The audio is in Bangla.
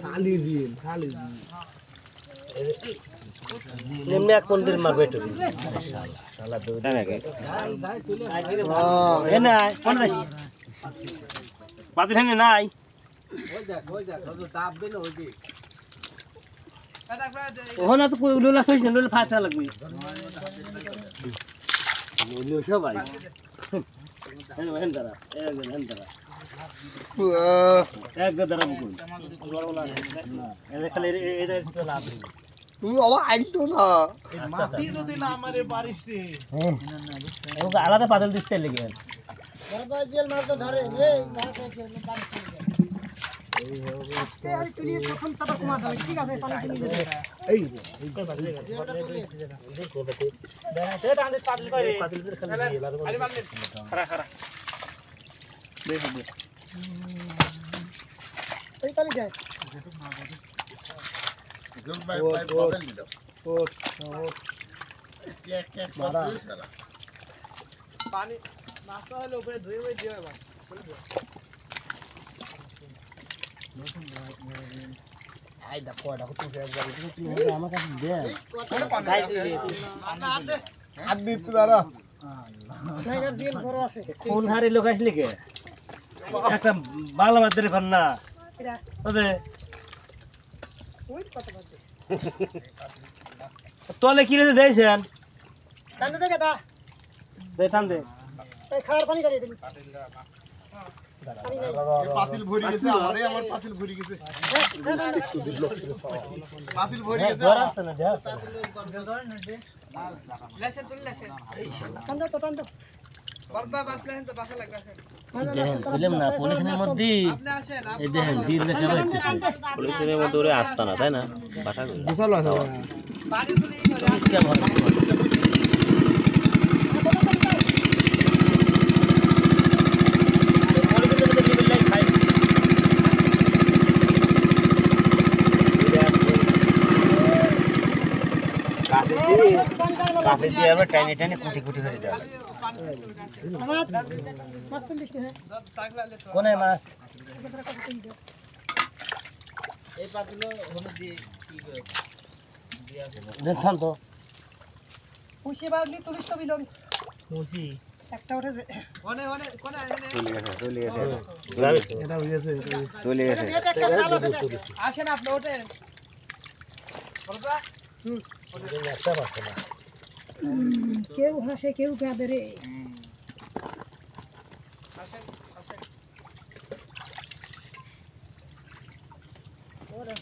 খালি দিন নিম্নে এক মন্দির মারবে একটু শালা দুইটা নাকি এ নাই কোন দাসি পাতি ঠানে নাই ওখানে তো লোলা খাইছ না লোলা ফাটা লাগবে লোলা সবাই হেন দাঁড়া এক দাঁড়া বুকুল খালি এটা লাভ তুমি বাবা আইতো না মাটি যদি না আমারে বারিশ রে ওকে আলাদা পাতল দিচ্ছে লেগে বড় জেল মারতে ধরে এই মারতে জেল পানি আজকে আর তুলি প্রথম টাকা কমা দাও ঠিক আছে পানি তুলি এই যেটা তুলি দেখো বেটি দে টান দে পাতল করে পাতল করে খালি খালি মারলে খারা দেখো দে এই পানি যায় জল ভাই বদল দিও কে মারা পানি নাস্তা হলে উপরে ধুয়ে হয়ে দিও এবার আই দা কোড়া কত একবার আমার কাছে দে হাত দিত দাঁড়া টাইগার জেল বড় আছে কোন হারে লোক আসলে কে একটা বাংলা মাধ্যমের ফান না এটা তবে ওই কত বাজে তলে কি রেখে দিয়েছেন টান দে দাদা দে টান দে এই খাওয়ার পানি গালি দিন পাতিল ভরি গেছে আমারে আমার পাতিল ভরি গেছে পাতিল ভরি গেছে জ্বর আসছে না জ্বর লেসে তুল লেসে টান দে তো টান দে বর্দা বাসলে তো বাসা লাগবে দেখেন বললাম না পলিথিনের মধ্যে আপনি আসেন এই দেখেন দিন রেখে বাইতেছে পলিথিনের মধ্যে ওরে আসতা না তাই না বাসা করে বিশাল আছে পানি তুলি পরিষ্কার ভালো কাফে দিয়ে আবার টাইনে টাইনে কুটি কুটি করে দেওয়া মাছ তুল দিস হ্যাঁ কোনে মাছ এই পাতিল হলুদ দিয়ে কি করে দেখুন তো পুষি বাদলি তুলিস তো বিলন খুশি একটা উঠেছে কোনে কোনে চলে গেছে এটা হইছে চলে গেছে এটা একটা খাল আছে আসেন আপনি ওঠেন বর্দা একটা পাচ্ছে না কেউ হাসে কেউ কাঁদে রে আসেন আসেন ওরা